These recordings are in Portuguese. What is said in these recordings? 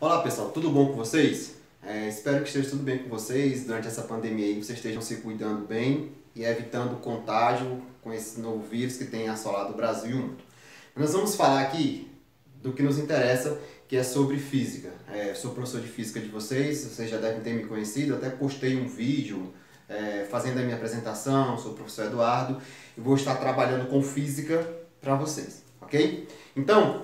Olá pessoal, tudo bom com vocês? Espero que esteja tudo bem com vocês durante essa pandemia aí, vocês estejam se cuidando bem e evitando o contágio com esse novo vírus que tem assolado o Brasil e o mundo. Nós vamos falar aqui do que nos interessa, que é sobre física. Sou professor de física de vocês já devem ter me conhecido, até postei um vídeo fazendo a minha apresentação, sou o professor Eduardo e vou estar trabalhando com física para vocês, ok? Então,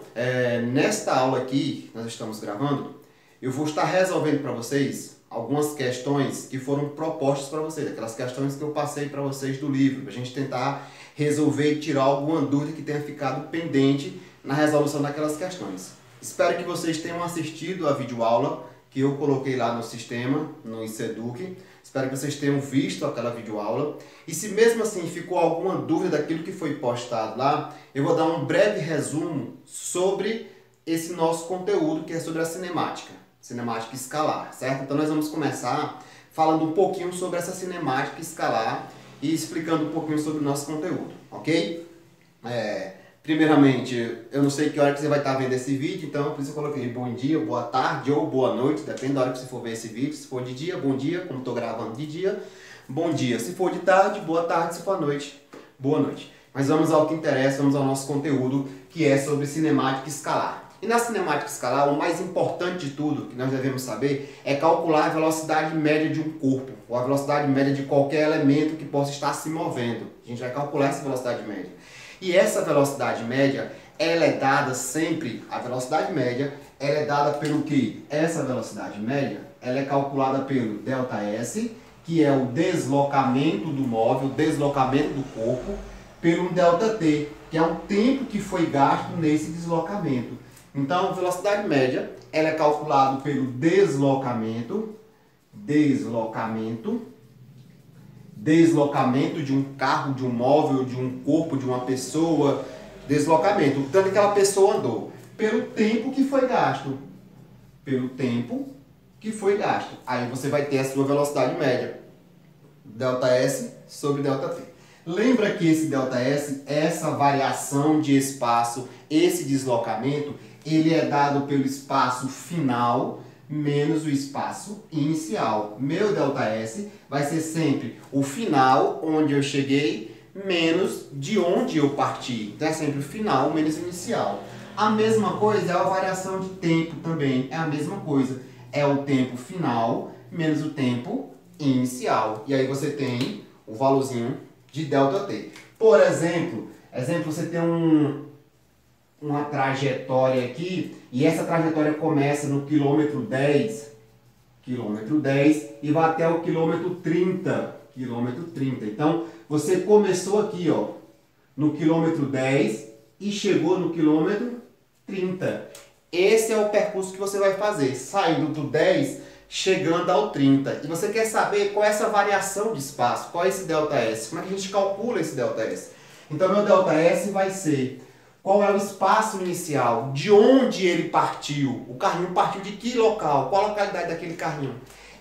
nesta aula aqui, nós estamos gravando, eu vou estar resolvendo para vocês algumas questões que foram propostas para vocês, aquelas questões que eu passei para vocês do livro, para a gente tentar resolver e tirar alguma dúvida que tenha ficado pendente na resolução daquelas questões. Espero que vocês tenham assistido a videoaula que eu coloquei lá no sistema, no ICEDUC. Espero que vocês tenham visto aquela videoaula. E se mesmo assim ficou alguma dúvida daquilo que foi postado lá, eu vou dar um breve resumo sobre esse nosso conteúdo, que é sobre a cinemática escalar, certo? Então nós vamos começar falando um pouquinho sobre essa cinemática escalar e explicando um pouquinho sobre o nosso conteúdo, ok? Primeiramente, eu não sei que hora que você vai estar vendo esse vídeo, então por isso eu coloquei bom dia, boa tarde ou boa noite, depende da hora que você for ver esse vídeo. Se for de dia, bom dia, como estou gravando de dia, bom dia. Se for de tarde, boa tarde, se for à noite, boa noite. Mas vamos ao que interessa, vamos ao nosso conteúdo, que é sobre cinemática escalar. E na cinemática escalar, o mais importante de tudo que nós devemos saber é calcular a velocidade média de um corpo, ou a velocidade média de qualquer elemento que possa estar se movendo. A gente vai calcular essa velocidade média. E essa velocidade média, ela é dada sempre, a velocidade média, ela é dada pelo que? Essa velocidade média, ela é calculada pelo ΔS, que é o deslocamento do móvel, o deslocamento do corpo, pelo ΔT, que é o tempo que foi gasto nesse deslocamento. Então, a velocidade média, ela é calculada pelo deslocamento de um carro, de um móvel, de um corpo, de uma pessoa, deslocamento, o tanto que aquela pessoa andou, pelo tempo que foi gasto, Aí você vai ter a sua velocidade média, ΔS sobre ΔT. Lembra que esse ΔS, essa variação de espaço, esse deslocamento, ele é dado pelo espaço final menos o espaço inicial. Meu ΔS vai ser sempre o final, onde eu cheguei, menos de onde eu parti. Então é sempre o final menos o inicial. A mesma coisa é a variação de tempo também. É a mesma coisa. É o tempo final menos o tempo inicial. E aí você tem o valorzinho de ΔT. Por exemplo, você tem uma trajetória aqui, e essa trajetória começa no quilômetro 10 e vai até o quilômetro 30. Então, você começou aqui, ó, no quilômetro 10 e chegou no quilômetro 30. Esse é o percurso que você vai fazer, saindo do 10, chegando ao 30. E você quer saber qual é essa variação de espaço, qual é esse ΔS, como é que a gente calcula esse ΔS? Então, meu ΔS vai ser qual é o espaço inicial, de onde ele partiu. O carrinho partiu de que local? Qual a localidade daquele carrinho?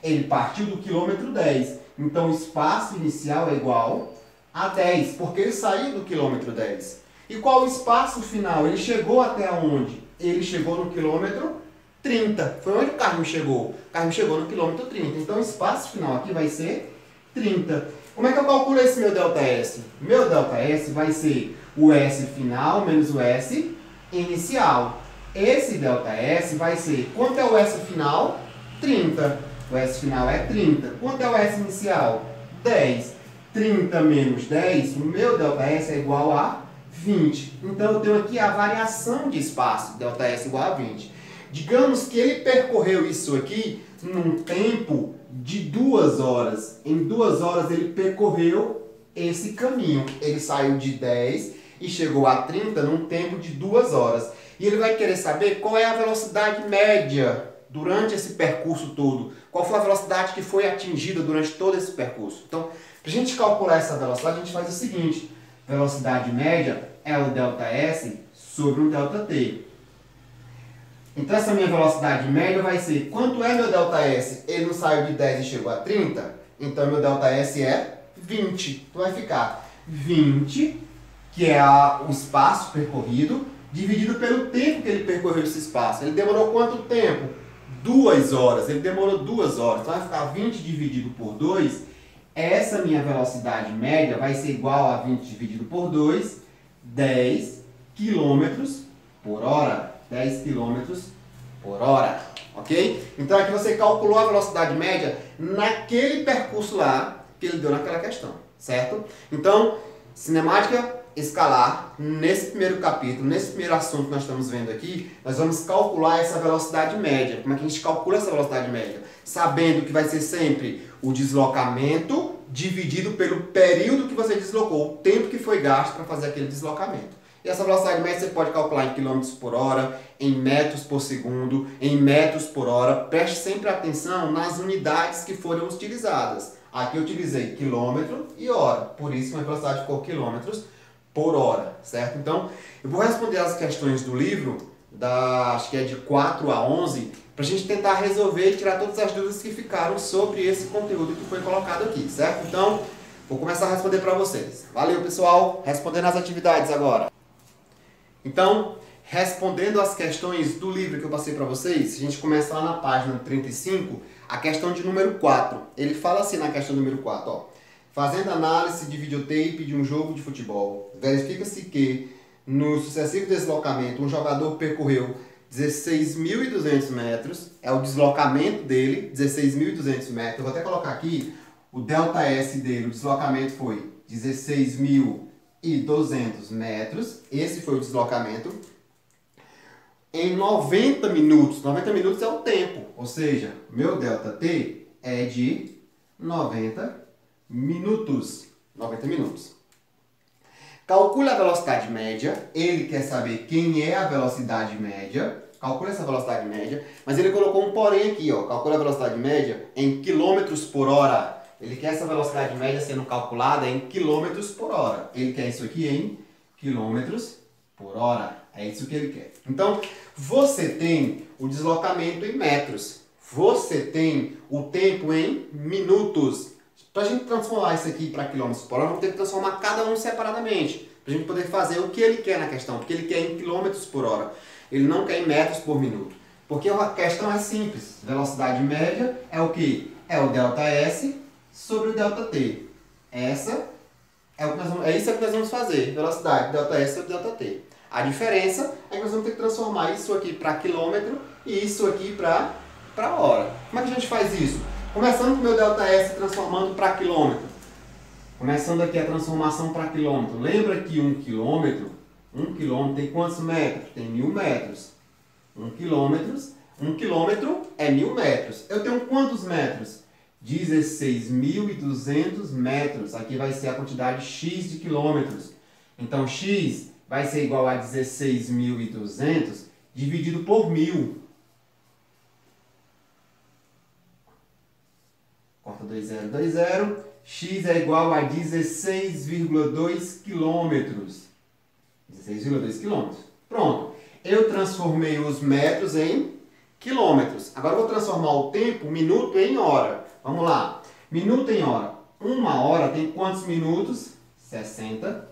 Ele partiu do quilômetro 10. Então, o espaço inicial é igual a 10, porque ele saiu do quilômetro 10. E qual o espaço final? Ele chegou até onde? Ele chegou no quilômetro 30. Foi onde o carrinho chegou? O carrinho chegou no quilômetro 30. Então, o espaço final aqui vai ser 30. Como é que eu calculo esse meu ΔS? Meu ΔS vai ser o S final menos o S inicial. Esse ΔS vai ser, quanto é o S final? 30. O S final é 30. Quanto é o S inicial? 10. 30 menos 10, o meu ΔS é igual a 20. Então eu tenho aqui a variação de espaço, ΔS igual a 20. Digamos que ele percorreu isso aqui num tempo de 2 horas. Em 2 horas ele percorreu esse caminho. Ele saiu de 10 e chegou a 30 num tempo de 2 horas. E ele vai querer saber qual é a velocidade média durante esse percurso todo. Qual foi a velocidade que foi atingida durante todo esse percurso. Então, para a gente calcular essa velocidade, a gente faz o seguinte. Velocidade média é o ΔS sobre o ΔT. Então, essa minha velocidade média vai ser, quanto é meu ΔS? Ele não saiu de 10 e chegou a 30? Então, meu ΔS é 20. Então, vai ficar 20, que é o espaço percorrido, dividido pelo tempo que ele percorreu esse espaço. Ele demorou quanto tempo? 2 horas, ele demorou 2 horas, então vai ficar 20 dividido por 2, essa minha velocidade média vai ser igual a 20 dividido por 2, 10 quilômetros por hora. 10 quilômetros por hora, ok? Então aqui você calculou a velocidade média naquele percurso lá que ele deu naquela questão, certo? Então, cinemática escalar, nesse primeiro capítulo, nesse primeiro assunto que nós estamos vendo aqui, nós vamos calcular essa velocidade média. Como é que a gente calcula essa velocidade média? Sabendo que vai ser sempre o deslocamento dividido pelo período que você deslocou, o tempo que foi gasto para fazer aquele deslocamento. E essa velocidade média você pode calcular em quilômetros por hora, em metros por segundo, em metros por hora. Preste sempre atenção nas unidades que foram utilizadas. Aqui eu utilizei quilômetro e hora, por isso minha velocidade ficou quilômetros por hora, certo? Então, eu vou responder as questões do livro, acho que é de 4 a 11, para a gente tentar resolver e tirar todas as dúvidas que ficaram sobre esse conteúdo que foi colocado aqui, certo? Então, vou começar a responder para vocês. Valeu, pessoal! Respondendo as atividades agora. Então, respondendo as questões do livro que eu passei para vocês, a gente começa lá na página 35, a questão de número 4. Ele fala assim na questão número 4, ó. Fazendo análise de videotape de um jogo de futebol, verifica-se que, no sucessivo deslocamento, um jogador percorreu 16.200 metros, é o deslocamento dele, 16.200 metros. Eu vou até colocar aqui o ΔS dele, o deslocamento foi 16.200 metros, esse foi o deslocamento. Em 90 minutos, 90 minutos é o tempo, ou seja, meu ΔT é de 90 minutos. 90 minutos. Calcule a velocidade média. Ele quer saber quem é a velocidade média. Calcule essa velocidade média. Mas ele colocou um porém aqui, ó. Calcule a velocidade média em quilômetros por hora. Ele quer essa velocidade média sendo calculada em quilômetros por hora. Ele quer isso aqui em quilômetros por hora. É isso que ele quer. Então, você tem o deslocamento em metros. Você tem o tempo em minutos. Para a gente transformar isso aqui para quilômetros por hora, vamos ter que transformar cada um separadamente. Para a gente poder fazer o que ele quer na questão. Porque ele quer em quilômetros por hora. Ele não quer em metros por minuto. Porque a questão é simples. Velocidade média é o que? É o ΔS sobre o ΔT. É isso que nós vamos fazer. Velocidade, ΔS sobre ΔT. A diferença é que nós vamos ter que transformar isso aqui para quilômetro e isso aqui para hora. Como é que a gente faz isso? Começando com o meu ΔS transformando para quilômetro. Começando aqui a transformação para quilômetro. Lembra que um quilômetro tem quantos metros? Tem 1.000 metros. 1 quilômetro é 1.000 metros. Eu tenho quantos metros? 16.200 metros. Aqui vai ser a quantidade X de quilômetros. Então, X vai ser igual a 16.200 dividido por 1.000. Corta 2, 0, 2, 0. X é igual a 16,2 quilômetros. 16,2 quilômetros. Pronto. Eu transformei os metros em quilômetros. Agora eu vou transformar o tempo, minuto, em hora. Vamos lá. Minuto em hora. Uma hora tem quantos minutos? 60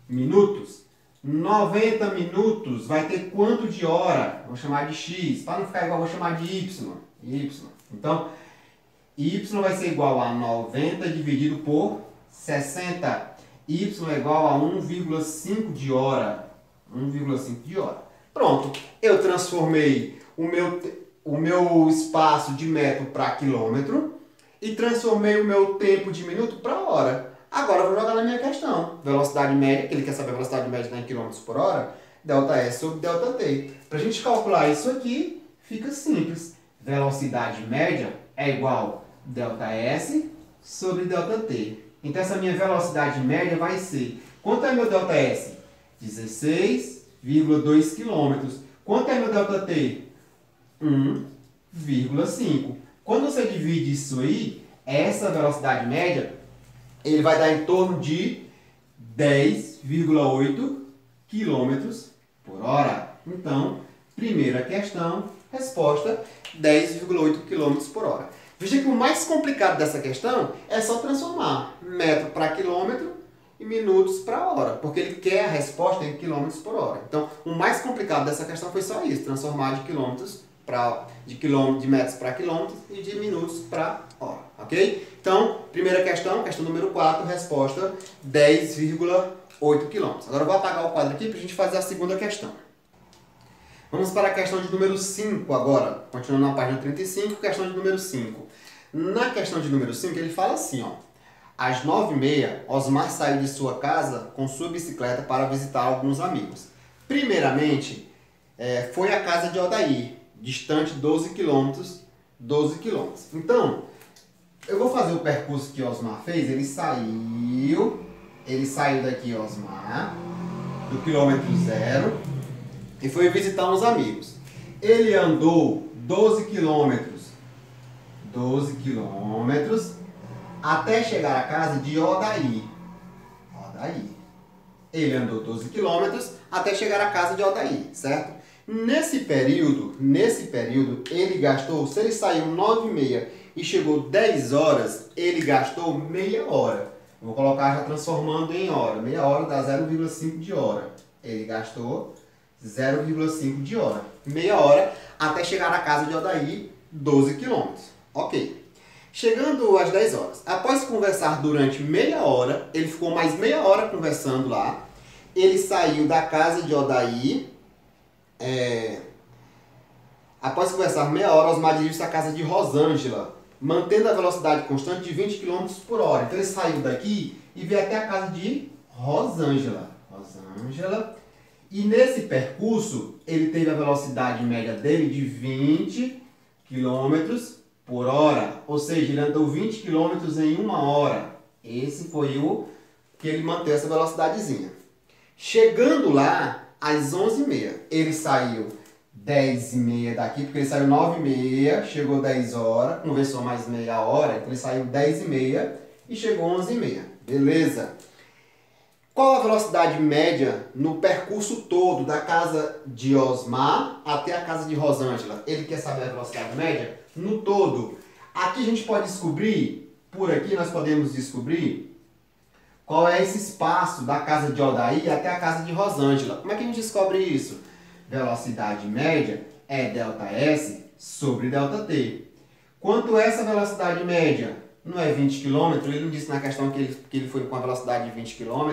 minutos. 90 minutos vai ter quanto de hora? Vou chamar de X. Para não ficar igual, vou chamar de Y. Então, Y vai ser igual a 90 dividido por 60. Y é igual a 1,5 de hora. 1,5 de hora. Pronto. Eu transformei o meu espaço de metro para quilômetro e transformei o meu tempo de minuto para hora. Agora eu vou jogar na minha questão. Velocidade média, que ele quer saber a velocidade média em quilômetros por hora, ΔS sobre ΔT. Para a gente calcular isso aqui, fica simples. Velocidade média é igual a ΔS sobre ΔT. Então essa minha velocidade média vai ser... Quanto é meu ΔS? 16,2 km. Quanto é meu ΔT? 1,5. Quando você divide isso aí, essa velocidade média, ele vai dar em torno de 10,8 km por hora. Então, primeira questão, resposta 10,8 km por hora. Veja que o mais complicado dessa questão é só transformar metro para quilômetro e minutos para hora, porque ele quer a resposta em quilômetros por hora. Então, o mais complicado dessa questão foi só isso, transformar de quilômetros de metros para quilômetros e de minutos para hora, ok? Então, primeira questão número 4, resposta 10,8 km. Agora eu vou apagar o quadro aqui para a gente fazer a segunda questão. Vamos para a questão de número 5 agora, continuando na página 35, questão de número 5. Na questão de número 5 ele fala assim, ó. Às 9h30, Osmar saiu de sua casa com sua bicicleta para visitar alguns amigos. Primeiramente, foi à casa de Odair, distante 12 km. Então, eu vou fazer o percurso que Osmar fez. Ele saiu daqui, Osmar, do quilômetro 0 e foi visitar uns amigos. Ele andou 12 quilômetros até chegar à casa de Odair. Ele andou 12 quilômetros até chegar à casa de Odair, certo? Nesse período, ele gastou, se ele saiu 9h30 e chegou 10 horas, ele gastou meia hora. Vou colocar já transformando em hora. Meia hora dá 0,5 de hora. Ele gastou 0,5 de hora. Meia hora até chegar à casa de Odair, 12 quilômetros. Ok. Chegando às 10 horas, após conversar durante meia hora, ele ficou mais meia hora conversando lá, ele saiu da casa de Odair, após conversar meia hora, Osmar dirigiu-se à casa de Rosângela, mantendo a velocidade constante de 20 km por hora. Então ele saiu daqui e veio até a casa de Rosângela. E nesse percurso, ele teve a velocidade média dele de 20 km por hora, ou seja, ele andou 20 km em uma hora. Esse foi o que ele manteve essa velocidadezinha. Chegando lá, às 11h30, ele saiu 10h30 daqui, porque ele saiu 9h30, chegou 10 horas, conversou mais meia hora, então ele saiu 10h30 e chegou 11h30. Beleza? Qual a velocidade média no percurso todo da casa de Osmar até a casa de Rosângela? Ele quer saber a velocidade média no todo. Aqui a gente pode descobrir, por aqui nós podemos descobrir qual é esse espaço da casa de Odair até a casa de Rosângela. Como é que a gente descobre isso? Velocidade média é ΔS sobre ΔT. Quanto é essa velocidade média? Não é 20 km, ele não disse na questão que ele foi com a velocidade de 20 km.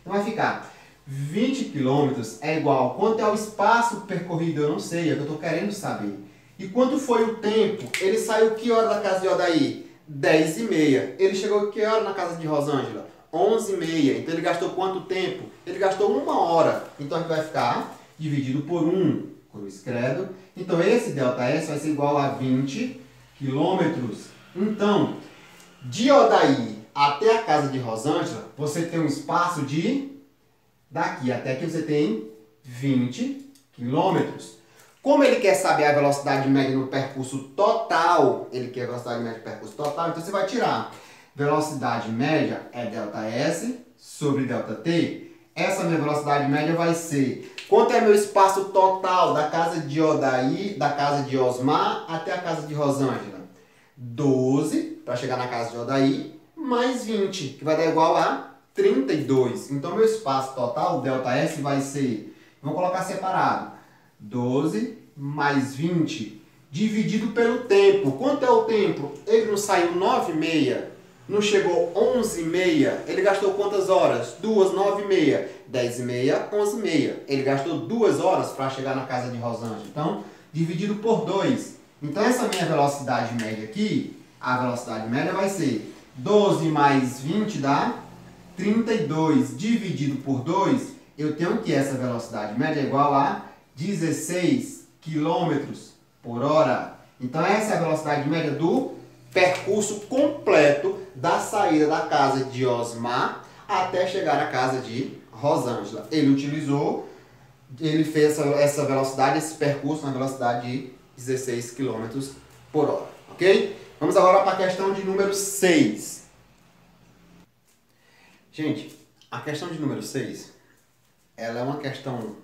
Então vai ficar 20 km é igual. Quanto é o espaço percorrido? Eu não sei, é o que eu estou querendo saber. E quanto foi o tempo? Ele saiu que hora da casa de Odair? 10h30. Ele chegou que hora na casa de Rosângela? 11h30. Então ele gastou quanto tempo? Ele gastou 1 hora. Então a gente vai ficar dividido por 1, cruz credo. Então esse ΔS vai ser igual a 20 km. Então, de Odair até a casa de Rosângela, você tem um espaço de, daqui até aqui você tem 20 km. Como ele quer saber a velocidade média no percurso total, então você vai tirar. Velocidade média é ΔS sobre ΔT. Essa minha velocidade média vai ser, quanto é meu espaço total da casa de Odair, da casa de Osmar até a casa de Rosângela? 12 para chegar na casa de Odair, mais 20, que vai dar igual a 32. Então meu espaço total, ΔS, vai ser, vamos colocar separado, 12 mais 20, dividido pelo tempo. Quanto é o tempo? Ele não saiu 9h30, não chegou 11h30, ele gastou quantas horas? 2, 9h30, 10h30, 11h30. Ele gastou 2 horas para chegar na casa de Rosângela. Então, dividido por 2. Então, essa minha velocidade média aqui, a velocidade média vai ser 12 mais 20 dá 32, dividido por 2, eu tenho que essa velocidade média é igual a 16 km por hora. Então essa é a velocidade média do percurso completo da saída da casa de Osmar até chegar à casa de Rosângela. Ele fez essa velocidade, esse percurso na velocidade de 16 km por hora, ok? Vamos agora para a questão de número 6. Gente, a questão de número 6, ela é uma questão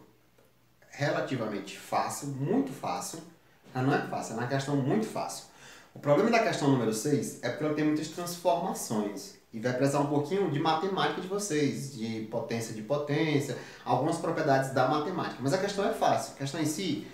relativamente fácil, muito fácil. Ela não é fácil, é uma questão muito fácil. O problema da questão número 6 é porque ela tem muitas transformações e vai precisar um pouquinho de matemática de vocês, de potência, algumas propriedades da matemática. Mas a questão é fácil, a questão em si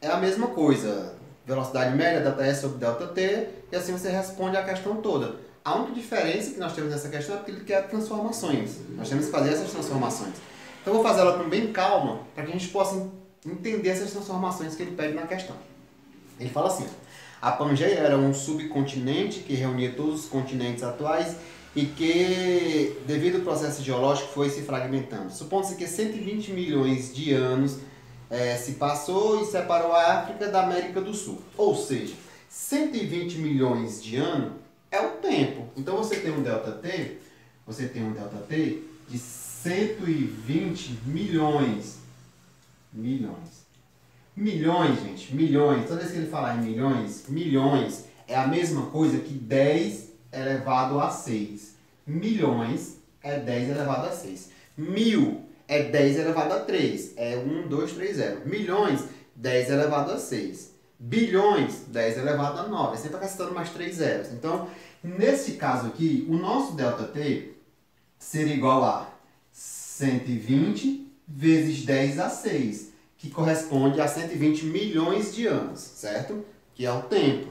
é a mesma coisa. velocidade média, ΔS sobre ΔT, e assim você responde a questão toda. A única diferença que nós temos nessa questão é porque ele quer transformações. Nós temos que fazer essas transformações. Então eu vou fazer ela com bem calma, para que a gente possa entender essas transformações que ele pede na questão. Ele fala assim, a Pangeia era um subcontinente que reunia todos os continentes atuais e que, devido ao processo geológico, foi se fragmentando. Supondo-se que 120 milhões de anos se passou e separou a África da América do Sul. Ou seja, 120 milhões de anos é o tempo. Então você tem um ΔT, de 120 milhões. Milhões, gente, milhões. Toda vez que ele falar em milhões é a mesma coisa que 10 elevado a 6. Milhões é 10 elevado a 6. Mil é 10 elevado a 3. É 1, 2, 3, 0. Milhões, 10 elevado a 6. Bilhões, 10 elevado a 9. É sempre acrescentando mais 3 zeros. Então, nesse caso aqui, o nosso ΔT seria igual a 120 vezes 10 a 6, que corresponde a 120 milhões de anos, certo? Que é o tempo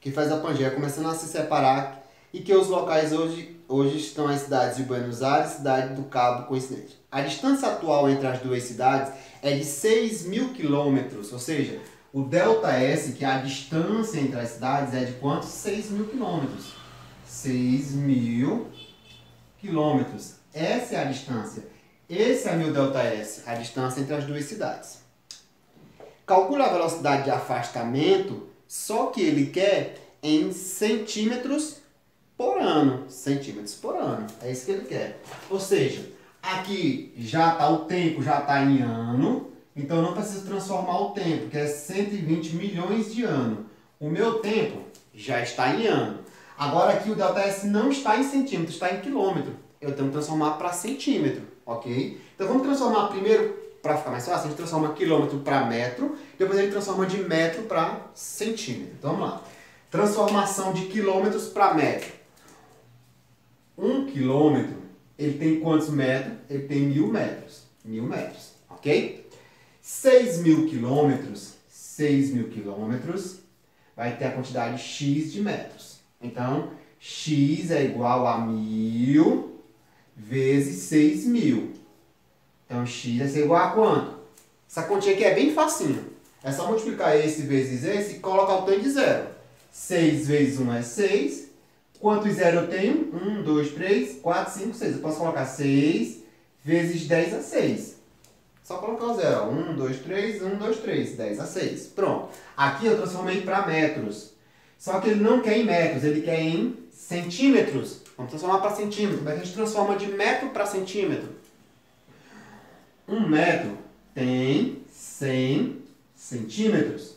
que faz a Pangeia começando a se separar e que os locais hoje estão as cidades de Buenos Aires e cidade do Cabo coincidente. A distância atual entre as duas cidades é de 6.000 quilômetros, ou seja, o ΔS, que é a distância entre as cidades, é de quantos? 6.000 quilômetros. 6.000 quilômetros. Essa é a distância. Esse é meu ΔS, a distância entre as duas cidades. Calcula a velocidade de afastamento, só que ele quer em centímetros por ano. Centímetros por ano. É isso que ele quer. Ou seja, aqui já está o tempo, já está em ano. Então eu não preciso transformar o tempo, que é 120 milhões de anos. O meu tempo já está em ano. Agora aqui o ΔS não está em centímetro, está em quilômetro. Eu tenho que transformar para centímetro, ok? Então vamos transformar primeiro, para ficar mais fácil, a gente transforma quilômetro para metro, depois a gente transforma de metro para centímetro. Então vamos lá. Transformação de quilômetros para metro. 1 quilômetro, ele tem quantos metros? Ele tem 1.000 metros. 1.000 metros, ok? 6.000 quilômetros vai ter a quantidade X de metros. Então, X é igual a 1.000 vezes 6.000. Então, X vai ser igual a quanto? Essa continha aqui é bem facinho. É só multiplicar esse vezes esse e colocar o tanto de zero. 6 vezes 1 é 6. Quantos zero eu tenho? 1, 2, 3, 4, 5, 6. Eu posso colocar 6 vezes 10 a 6. Só colocar o zero. 1, 2, 3, 1, 2, 3. 10 a 6. Pronto. Aqui eu transformei para metros. Só que ele não quer em metros, ele quer em centímetros. Vamos transformar para centímetro. Como é que a gente transforma de metro para centímetro? 1 metro tem 100 centímetros.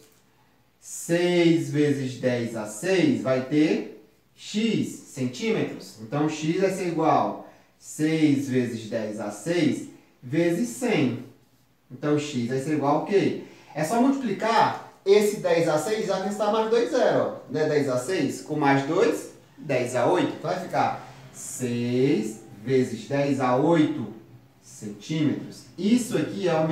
6 vezes 10 a 6 vai ter X centímetros. Então, X vai ser igual a 6 vezes 10 a 6 vezes 100. Então, X vai ser igual a quê? É só multiplicar esse 10 a 6 já está mais 2 zeros. Né? 10 a 6 com mais 2, 10 a 8. Então, vai ficar 6 vezes 10 a 8 centímetros. Isso aqui é a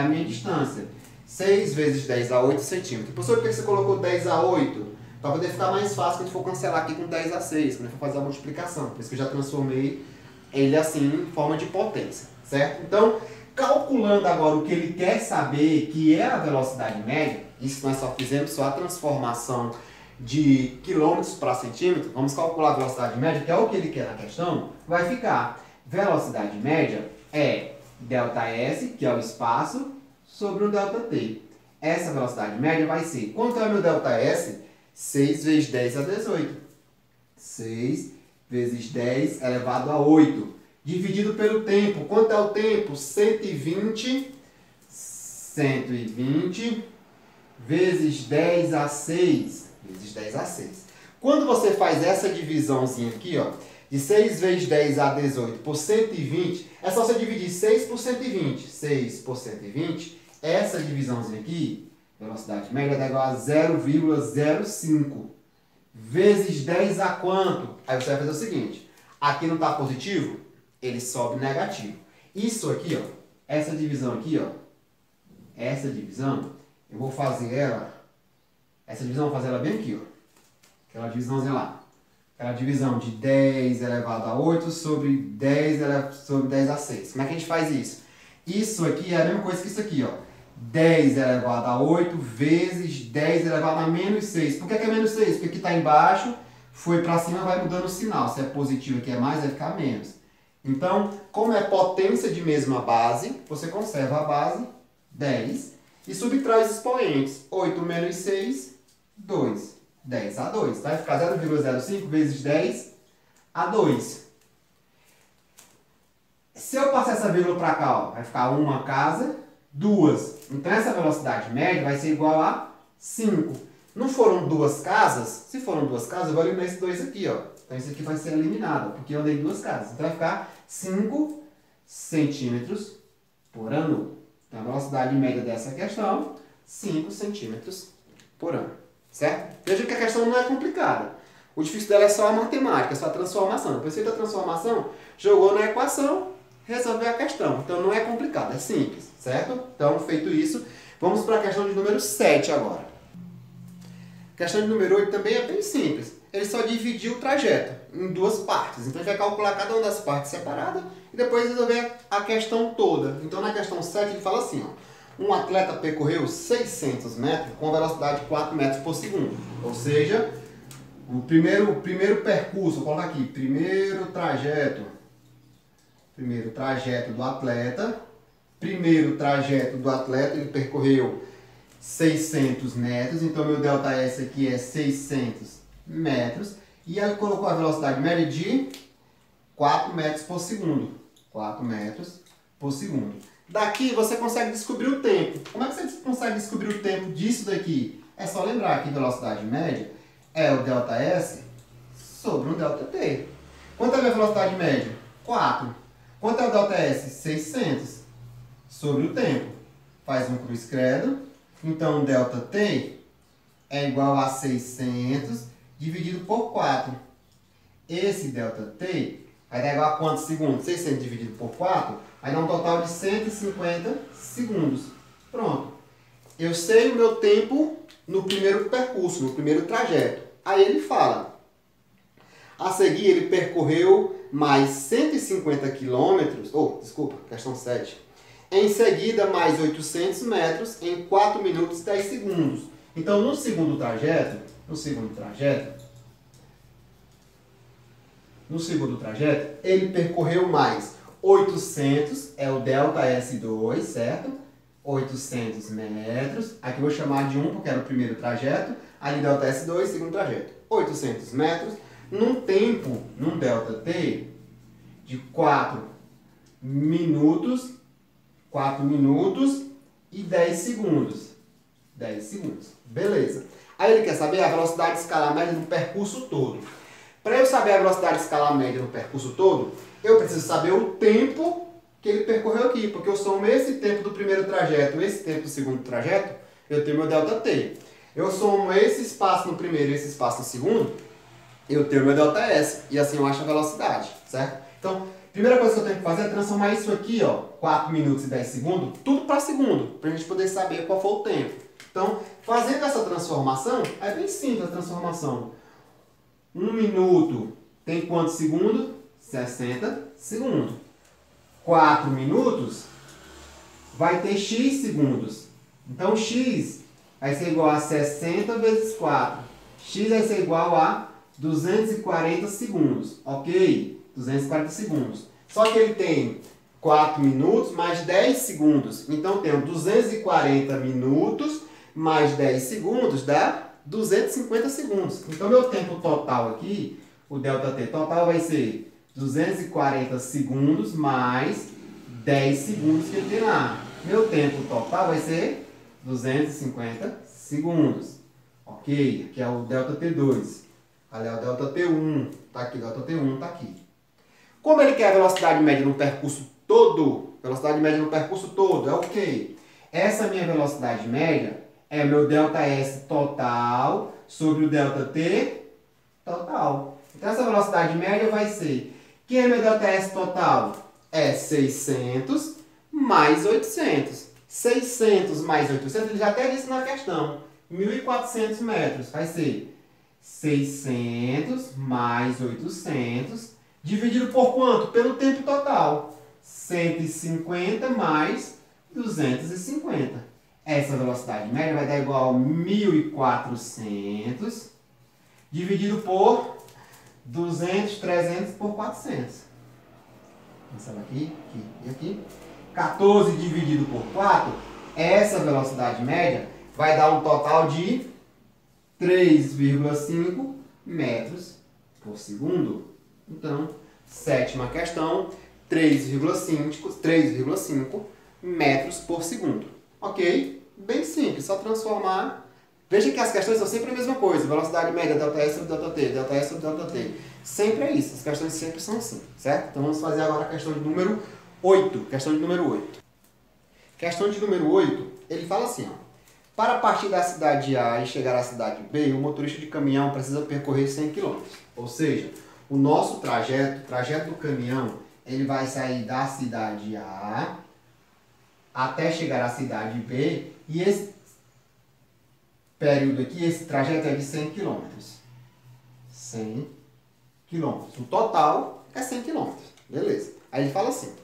minha distância. 6 vezes 10 a 8 centímetros. Professor, por que você colocou 10 a 8? Para poder ficar mais fácil quando a gente for cancelar aqui com 10 a 6, quando a gente for fazer a multiplicação. Por isso que eu já transformei ele assim em forma de potência, certo? Então, calculando agora o que ele quer saber, que é a velocidade média, isso nós só fizemos só a transformação de quilômetros para centímetro, vamos calcular a velocidade média, que é o que ele quer na questão, vai ficar velocidade média é ΔS, que é o espaço, sobre o ΔT. Essa velocidade média vai ser, quanto é o meu ΔS? 6 vezes 10 a 18. 6 vezes 10 elevado a 8. Dividido pelo tempo. Quanto é o tempo? 120 vezes 10 a 6. Vezes 10 a 6. Quando você faz essa divisãozinha aqui, ó, de 6 vezes 10 a 18 por 120, é só você dividir 6 por 120. 6 por 120, essa divisãozinha aqui, velocidade média é igual a 0,05 vezes 10 a quanto? Aí você vai fazer o seguinte, aqui não está positivo, ele sobe negativo. Isso aqui, ó, essa divisão aqui, ó, essa divisão eu vou fazer ela, essa divisão, eu vou fazer ela bem aqui, ó. Aquela divisãozinha lá. Aquela divisão de 10 elevado a 8 sobre 10 a 6. Como é que a gente faz isso? Isso aqui é a mesma coisa que isso aqui, ó. 10 elevado a 8 vezes 10 elevado a menos 6. Por que é menos 6? Porque aqui está embaixo, foi para cima, vai mudando o sinal. Se é positivo aqui é mais, vai ficar menos. Então, como é potência de mesma base, você conserva a base 10 e subtrai os expoentes. 8 menos 6, 2. 10 a 2. Vai ficar 0,05 vezes 10 a 2. Se eu passar essa vírgula para cá, ó, vai ficar uma casa, 2. Então, essa velocidade média vai ser igual a 5. Não foram duas casas? Se foram duas casas, eu vou eliminar esse 2 aqui, ó. Então, isso aqui vai ser eliminado, porque eu andei duas casas. Então, vai ficar 5 centímetros por ano. Então, a velocidade média dessa questão, 5 centímetros por ano. Certo? Veja que a questão não é complicada. O difícil dela é só a matemática, é só a transformação. Depois que fez a transformação, jogou na equação, resolveu a questão. Então, não é complicado, é simples. Certo? Então, feito isso, vamos para a questão de número 7 agora. A questão de número 8 também é bem simples. Ele só dividiu o trajeto em duas partes. Então, a gente vai calcular cada uma das partes separada e depois resolver a questão toda. Então, na questão 7, ele fala assim, ó. Um atleta percorreu 600 metros com velocidade de 4 metros por segundo. Ou seja, o primeiro percurso, vou colocar aqui, primeiro trajeto do atleta. Primeiro trajeto do atleta, ele percorreu 600 metros. Então, meu ΔS aqui é 600 metros. E ele colocou a velocidade média de 4 metros por segundo. 4 metros por segundo. Daqui você consegue descobrir o tempo. Como é que você consegue descobrir o tempo disso daqui? É só lembrar que velocidade média é o ΔS sobre um ΔT. Quanto é a minha velocidade média? 4. Quanto é o ΔS? 600 sobre o tempo. Faz um cruz credo. Então, ΔT é igual a 600 dividido por 4. Esse ΔT vai dar igual a quantos segundos? 600 dividido por 4 vai dar um total de 150 segundos. Pronto. Eu sei o meu tempo no primeiro percurso, no primeiro trajeto. Aí ele fala. A seguir, ele percorreu mais 150 quilômetros. Questão 7. Em seguida, mais 800 metros em 4 minutos e 10 segundos. Então, no segundo trajeto, ele percorreu mais 800, é o ΔS2, certo? 800 metros. Aqui eu vou chamar de 1 porque era o primeiro trajeto. Ali ΔS2, segundo trajeto. 800 metros, num tempo, num ΔT, de 4 minutos e 10 segundos. 10 segundos. Beleza. Aí ele quer saber a velocidade escalar média no percurso todo. Para eu saber a velocidade escalar média no percurso todo, eu preciso saber o tempo que ele percorreu aqui. Porque eu somo esse tempo do primeiro trajeto, esse tempo do segundo trajeto, eu tenho meu ΔT. Eu somo esse espaço no primeiro e esse espaço no segundo, eu tenho meu ΔS. E assim eu acho a velocidade, certo? Então, primeira coisa que eu tenho que fazer é transformar isso aqui, ó, 4 minutos e 10 segundos, tudo para segundo, para a gente poder saber qual foi o tempo. Então, fazendo essa transformação, é bem simples a transformação. 1 minuto tem quantos segundos? 60 segundos. 4 minutos vai ter x segundos. Então, x vai ser igual a 60 vezes 4. X vai ser igual a 240 segundos. Ok? 240 segundos. Só que ele tem 4 minutos mais 10 segundos. Então, tenho 240 minutos mais 10 segundos dá 250 segundos. Então, meu tempo total aqui, o ΔT total vai ser 240 segundos mais 10 segundos que ele tem lá. Meu tempo total vai ser 250 segundos. Ok? Aqui é o ΔT2. Ali é o ΔT1. Tá aqui, o ΔT1 tá aqui. Como ele quer a velocidade média no percurso todo, velocidade média no percurso todo é o quê? Essa minha velocidade média é meu ΔS total sobre o ΔT total. Então, essa velocidade média vai ser... Quem é meu ΔS total? É 600 mais 800. 600 mais 800, ele já até disse na questão. 1.400 metros. Vai ser 600 mais 800, dividido por quanto? Pelo tempo total. 150 mais 250. Essa velocidade média vai dar igual a 1.400, dividido por 200, 300 por 400. Pensando aqui, aqui e aqui. 14 dividido por 4, essa velocidade média vai dar um total de 3,5 metros por segundo. Então, sétima questão, 3,5 metros por segundo. Ok? Bem simples, só transformar. Veja que as questões são sempre a mesma coisa. Velocidade média, ΔS sobre ΔT, ΔS sobre ΔT. Sempre é isso, as questões sempre são assim, certo? Então vamos fazer agora a questão de número 8. Questão de número 8. Questão de número 8, ele fala assim, ó. Para partir da cidade A e chegar à cidade B, o motorista de caminhão precisa percorrer 100 km. Ou seja, o nosso trajeto, o trajeto do caminhão, ele vai sair da cidade A até chegar à cidade B, e esse período aqui, esse trajeto é de 100 km. 100 km. O total é 100 km. Beleza. Aí ele fala assim,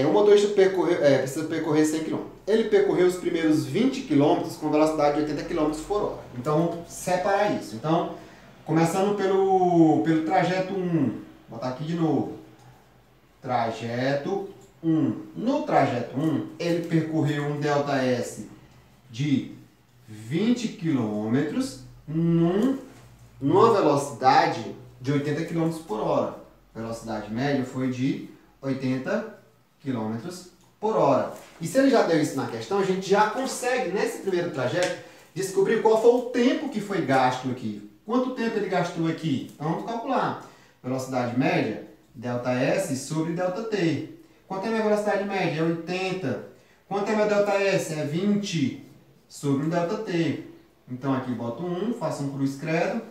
o motorista precisa percorrer 100 km. Ele percorreu os primeiros 20 km com velocidade de 80 km por hora. Então, vamos separar isso. Então, começando pelo trajeto 1. Vou botar aqui de novo. Trajeto 1. No trajeto 1, ele percorreu um ΔS de 20 km numa velocidade de 80 km por hora. A velocidade média foi de 80 km por hora. E se ele já deu isso na questão, a gente já consegue, nesse primeiro trajeto, descobrir qual foi o tempo que foi gasto aqui. Quanto tempo ele gastou aqui? Então vamos calcular. Velocidade média, ΔS sobre ΔT. Quanto é a minha velocidade média? É 80. Quanto é meu ΔS? É 20 sobre o ΔT. Então aqui boto 1, faço um cruz credo.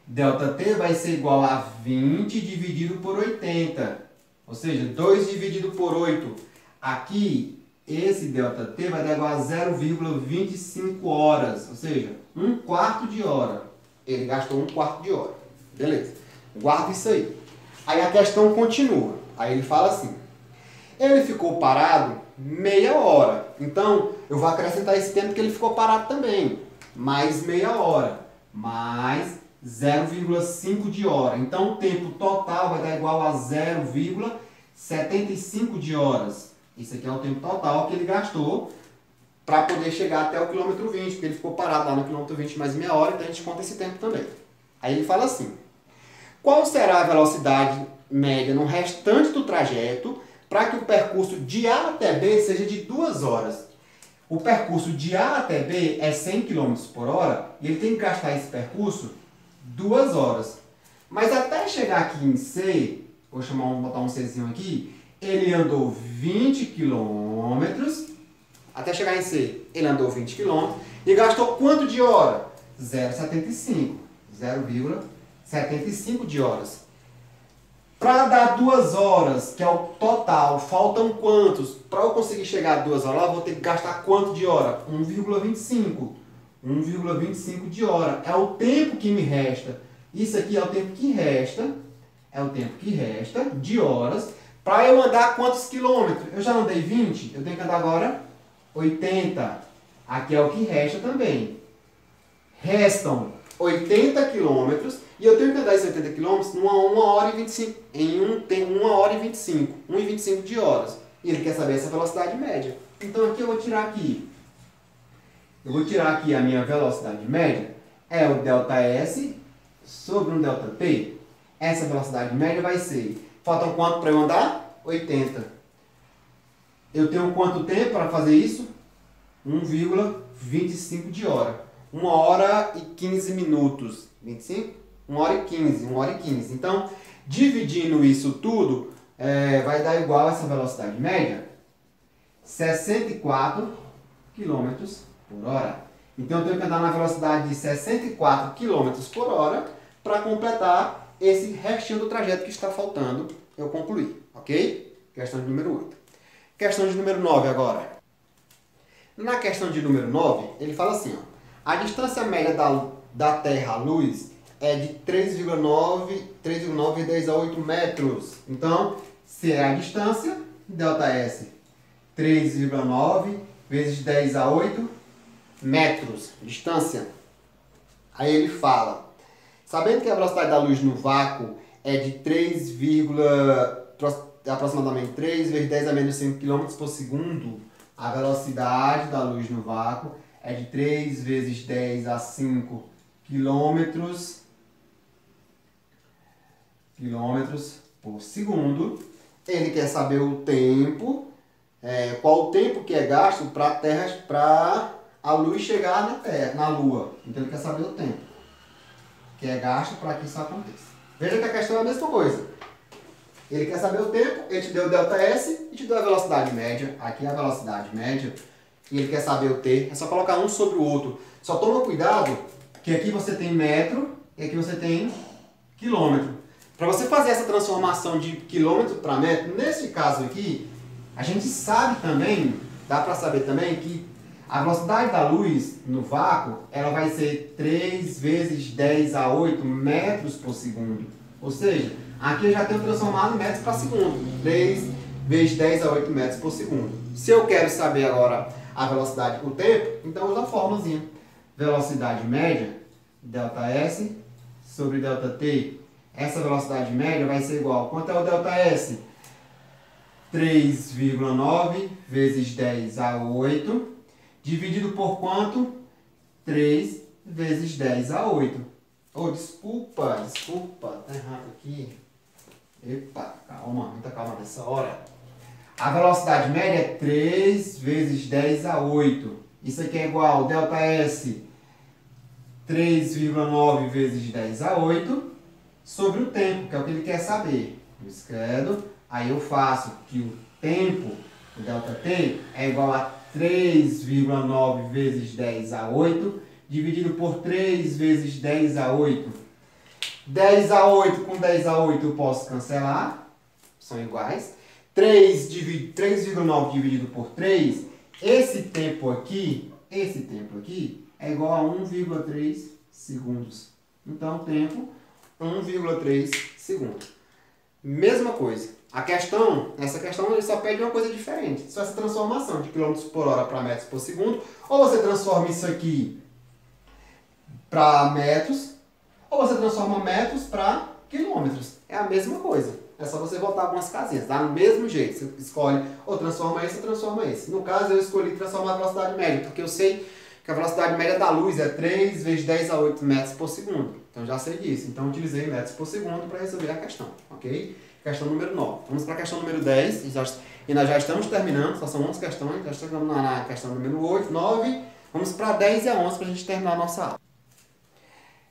ΔT vai ser igual a 20 dividido por 80. Ou seja, 2 dividido por 8. Aqui, esse ΔT vai dar igual a 0,25 horas. Ou seja, 1/4 de hora. Ele gastou 1/4 de hora. Beleza. Guarda isso aí. Aí a questão continua. Aí ele fala assim. Ele ficou parado meia hora. Então, eu vou acrescentar esse tempo que ele ficou parado também. Mais meia hora. Mais 0,5 de hora. Então, o tempo total vai dar igual a 0,75 de horas. Isso aqui é o tempo total que ele gastou para poder chegar até o quilômetro 20, porque ele ficou parado lá no quilômetro 20 mais meia hora, então a gente conta esse tempo também. Aí ele fala assim, qual será a velocidade média no restante do trajeto para que o percurso de A até B seja de 2 horas? O percurso de A até B é 100 km por hora e ele tem que gastar esse percurso 2 horas. Mas até chegar aqui em C, botar um Czinho aqui, ele andou 20 km, até chegar em C, ele andou 20 km e gastou quanto de hora? 0,75 de horas. Para dar 2 horas, que é o total, faltam quantos? Para eu conseguir chegar a 2 horas, eu vou ter que gastar quanto de hora? 1,25. 1,25 de hora. É o tempo que me resta. Isso aqui é o tempo que resta. É o tempo que resta de horas. Para eu andar quantos quilômetros? Eu já andei 20, eu tenho que andar agora 80. Aqui é o que resta também. Restam 80 quilômetros e eu tenho que andar esses 80 quilômetros em 1 hora e 25. Tem 1 hora e 25. 1,25 de horas. E ele quer saber essa velocidade média. Então aqui eu vou tirar aqui. Eu vou tirar aqui a minha velocidade média. É o ΔS sobre um ΔT. Essa velocidade média vai ser... Faltam quanto para eu andar? 80. Eu tenho quanto tempo para fazer isso? 1,25 de hora. 1 hora e 15 minutos. 25? 1 hora e 15. 1 hora e 15. Então, dividindo isso tudo, vai dar igual a essa velocidade média. 64 km por hora. Então, eu tenho que andar na velocidade de 64 km por hora para completar esse restinho do trajeto que está faltando eu concluir, ok? Questão de número 8. Questão de número 9 agora. Na questão de número 9, ele fala assim, ó, a distância média da Terra à luz é de 3,9 10 a 8 metros. Então, se é a distância, ΔS, 3,9 vezes 10 a 8 metros, distância. Aí ele fala, sabendo que a velocidade da luz no vácuo é de aproximadamente 3 vezes 10 a menos 5 km por segundo, a velocidade da luz no vácuo é de 3 vezes 10 a 5 quilômetros por segundo. Ele quer saber o tempo, qual o tempo que é gasto para a luz chegar na Terra, na Lua. Então ele quer saber o tempo que é gasto para que isso aconteça. Veja que a questão é a mesma coisa. Ele quer saber o tempo, ele te deu o ΔS e te deu a velocidade média. Aqui é a velocidade média. E ele quer saber o T. É só colocar um sobre o outro. Só toma cuidado que aqui você tem metro e aqui você tem quilômetro. Para você fazer essa transformação de quilômetro para metro, nesse caso aqui, a gente sabe também, dá para saber também que a velocidade da luz no vácuo, ela vai ser 3 vezes 10 a 8 metros por segundo. Ou seja, aqui eu já tenho transformado em metros para segundo. 3 vezes 10 a 8 metros por segundo. Se eu quero saber agora a velocidade, o tempo, então eu uso a formulazinha. Velocidade média, ΔS sobre ΔT. Essa velocidade média vai ser igual. Quanto é o ΔS? 3,9 vezes 10 a 8, dividido por quanto? 3 vezes 10 a 8. Oh, desculpa, tá errado aqui. Epa, calma, muita calma nessa hora. A velocidade média é 3 vezes 10 a 8. Isso aqui é igual, ΔS, 3,9 vezes 10 a 8, sobre o tempo, que é o que ele quer saber. Eu escrevo, aí eu faço que o tempo, o ΔT, é igual a 3,9 vezes 10 a 8, dividido por 3 vezes 10 a 8. 10 a 8 com 10 a 8 eu posso cancelar, são iguais. 3,9 dividido por 3, esse tempo aqui é igual a 1,3 segundos. Então, o tempo, 1,3 segundos. Mesma coisa. Essa questão ele só pede uma coisa diferente. Só essa transformação de quilômetros por hora para metros por segundo. Ou você transforma isso aqui para metros, ou você transforma metros para quilômetros. É a mesma coisa. É só você voltar algumas casinhas. Dá do mesmo jeito. Você escolhe ou transforma esse ou transforma esse. No caso, eu escolhi transformar a velocidade média, porque eu sei que a velocidade média da luz é 3 vezes 10 a 8 metros por segundo. Então, já sei disso. Então, utilizei metros por segundo para resolver a questão. Ok? Questão número 9. Vamos para a questão número 10. E nós já estamos terminando. Só são 11 questões. Já chegamos na questão número 8, 9. Vamos para a 10 e a 11 para a gente terminar a nossa aula.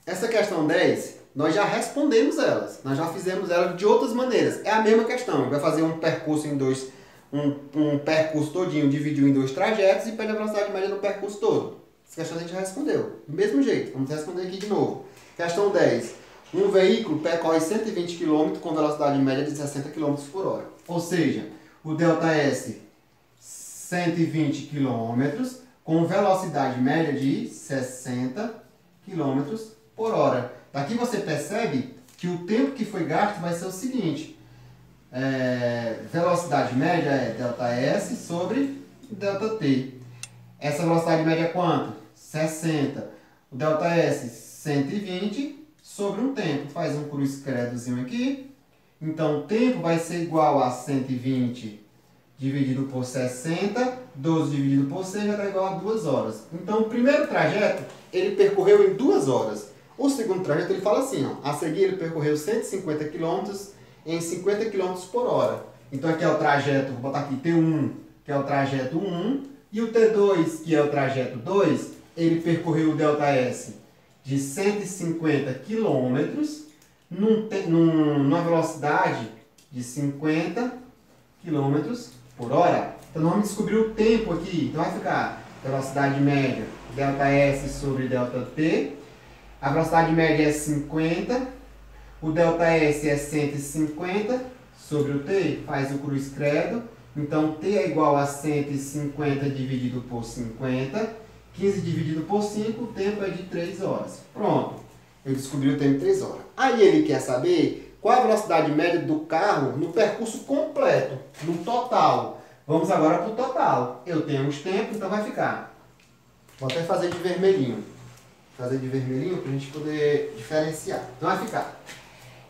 Essa questão 10, nós já respondemos elas. Nós já fizemos ela de outras maneiras. É a mesma questão. Vai fazer um percurso em dois... Um percurso todinho, dividiu em 2 trajetos e pede a velocidade média no percurso todo. Essa questão a gente já respondeu. Do mesmo jeito. Vamos responder aqui de novo. Questão 10. Um veículo percorre 120 km com velocidade média de 60 km por hora. Ou seja, o ΔS 120 km com velocidade média de 60 km por hora. Daqui você percebe que o tempo que foi gasto vai ser o seguinte. Velocidade média é ΔS sobre ΔT. Essa velocidade média é quanto? 60. O ΔS 120 sobre um tempo. Faz um cruz credozinho aqui. Então o tempo vai ser igual a 120 dividido por 60. 12 dividido por 6 já está igual a 2 horas. Então o primeiro trajeto ele percorreu em 2 horas. O segundo trajeto ele fala assim, ó, a seguir ele percorreu 150 km em 50 km por hora. Então aqui é o trajeto, vou botar aqui T1, que é o trajeto 1, e o T2, que é o trajeto 2, ele percorreu o ΔS de 150 km numa velocidade de 50 km por hora. Então nós vamos descobrir o tempo aqui. Então vai ficar velocidade média ΔS sobre ΔT. A velocidade média é 50, o ΔS é 150 sobre o T, faz o cruz credo, Então, t é igual a 150 dividido por 50. 15 dividido por 5, o tempo é de 3 horas. Pronto. Eu descobri o tempo de 3 horas. Aí ele quer saber qual a velocidade média do carro no percurso completo, no total. Vamos agora para o total. Eu tenho os tempos, então vai ficar. Vou até fazer de vermelhinho. Fazer de vermelhinho para a gente poder diferenciar. Então vai ficar.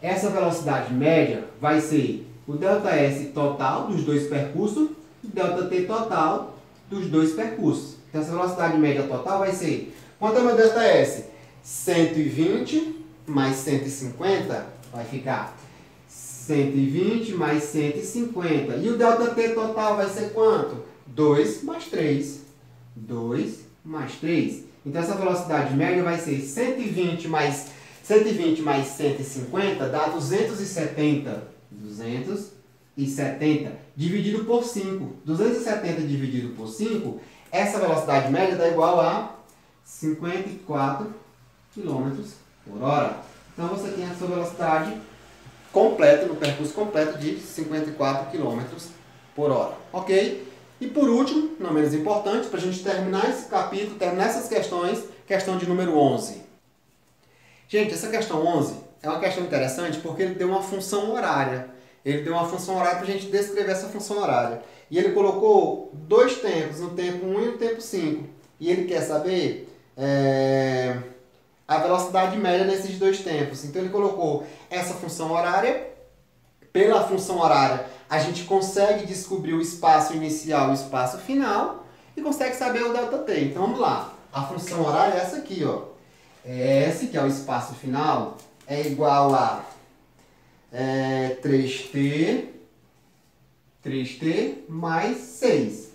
Essa velocidade média vai ser o ΔS total dos dois percursos e ΔT total dos dois percursos. Então essa velocidade média total vai ser... Quanto é o meu ΔS? 120 mais 150 vai ficar 120 mais 150. E o ΔT total vai ser quanto? 2 mais 3. 2 mais 3. Então essa velocidade média vai ser 120 mais 150 dá 270. 270 dividido por 5. 270 dividido por 5, essa velocidade média dá igual a 54 km por hora. Então você tem a sua velocidade completa, no percurso completo de 54 km por hora. Ok? E por último, não menos importante, para a gente terminar esse capítulo, terminar essas questões, questão de número 11. Gente, essa questão 11 é uma questão interessante porque ele deu uma função horária. Ele deu uma função horária para a gente descrever essa função horária. E ele colocou dois tempos, no tempo 1 e no tempo 5. E ele quer saber a velocidade média nesses dois tempos. Então ele colocou essa função horária. Pela função horária, a gente consegue descobrir o espaço inicial e o espaço final. E consegue saber o ΔT. Então vamos lá. A função horária é essa aqui, ó. S, que é o espaço final, é igual a 3t mais 6.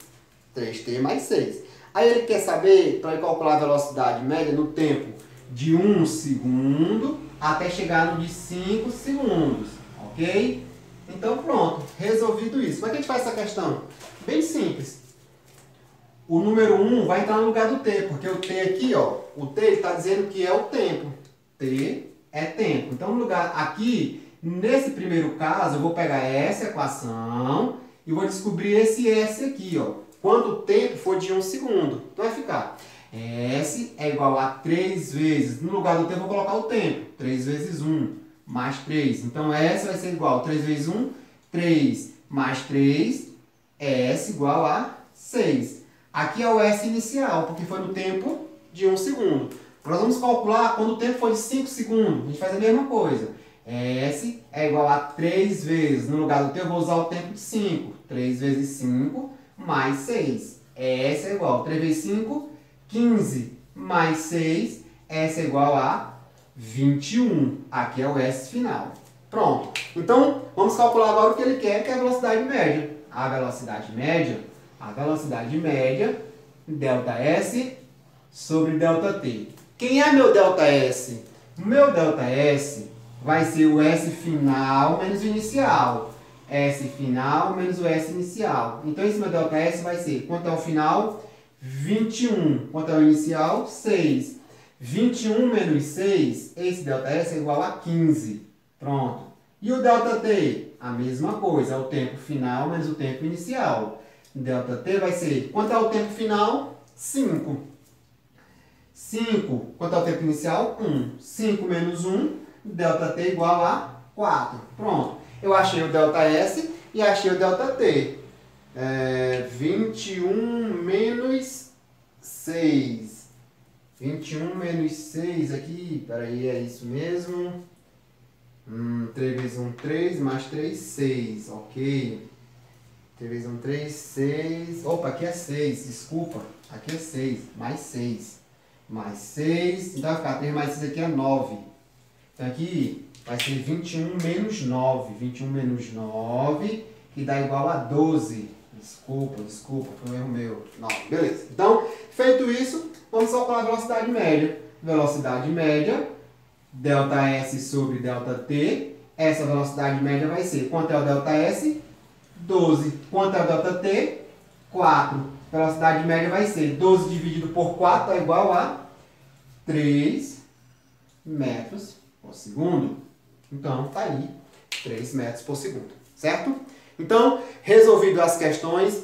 3t mais 6. Aí ele quer saber, para calcular a velocidade média no tempo de 1 segundo até chegar no de 5 segundos. Ok? Então pronto, resolvido isso. Como é que a gente faz essa questão? Bem simples. O número 1 vai entrar no lugar do t, porque o t aqui, ó, o t está dizendo que é o tempo. T é tempo. Então, no lugar aqui, nesse primeiro caso, eu vou pegar essa equação e vou descobrir esse S aqui, ó. Quando o tempo for de 1 segundo. Então, vai ficar S é igual a 3 vezes, no lugar do tempo, eu vou colocar o tempo. 3 vezes 1 mais 3. Então, S vai ser igual a 3 vezes 1, 3 mais 3, S igual a 6. Aqui é o S inicial, porque foi no tempo de 1 segundo. Nós vamos calcular quando o tempo for de 5 segundos. A gente faz a mesma coisa. S é igual a 3 vezes, no lugar do tempo, eu vou usar o tempo de 5. 3 vezes 5 mais 6. S é igual a 3 vezes 5, 15 mais 6. S é igual a 21. Aqui é o S final. Pronto. Então, vamos calcular agora o que ele quer, que é a velocidade média. A velocidade média, ΔS sobre ΔT. Quem é meu ΔS? Meu ΔS vai ser o S final menos o inicial. S final menos o S inicial. Então, esse meu ΔS vai ser, quanto é o final? 21. Quanto é o inicial? 6. 21 menos 6, esse ΔS é igual a 15. Pronto. E o ΔT? A mesma coisa, é o tempo final menos o tempo inicial. ΔT vai ser, quanto é o tempo final? 5. 5, quanto é o tempo inicial? 1. 5 menos 1, ΔT igual a 4. Pronto. Eu achei o ΔS e achei o ΔT. 21 menos 6. 21 menos 6 aqui, peraí, é isso mesmo. 3 vezes 1, 3, mais 3, 6, ok. 3 vezes 1, 3, 6. Opa, aqui é 6, desculpa. Aqui é 6, mais 6. Mais 6, então vai ficar 3 mais 6 aqui é 9. Então aqui vai ser 21 menos 9. 21 menos 9, que dá igual a 12. Desculpa, foi um erro meu. 9, beleza. Então, feito isso, vamos calcular a velocidade média. Velocidade média, ΔS sobre ΔT. Essa velocidade média vai ser, quanto é o ΔS? 12. Quanto é o ΔT? 4. Velocidade média vai ser 12 dividido por 4 é igual a 3 metros por segundo. Então, tá aí 3 metros por segundo. Certo? Então, resolvido as questões,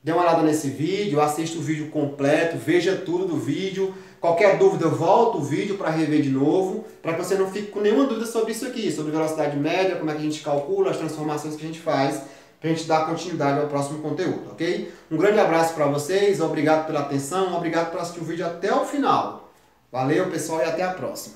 dê uma olhada nesse vídeo, assista o vídeo completo, veja tudo do vídeo. Qualquer dúvida, eu volto o vídeo para rever de novo, para que você não fique com nenhuma dúvida sobre isso aqui, sobre velocidade média, como é que a gente calcula, as transformações que a gente faz, para a gente dar continuidade ao próximo conteúdo, ok? Um grande abraço para vocês, obrigado pela atenção, obrigado por assistir o vídeo até o final. Valeu, pessoal, e até a próxima.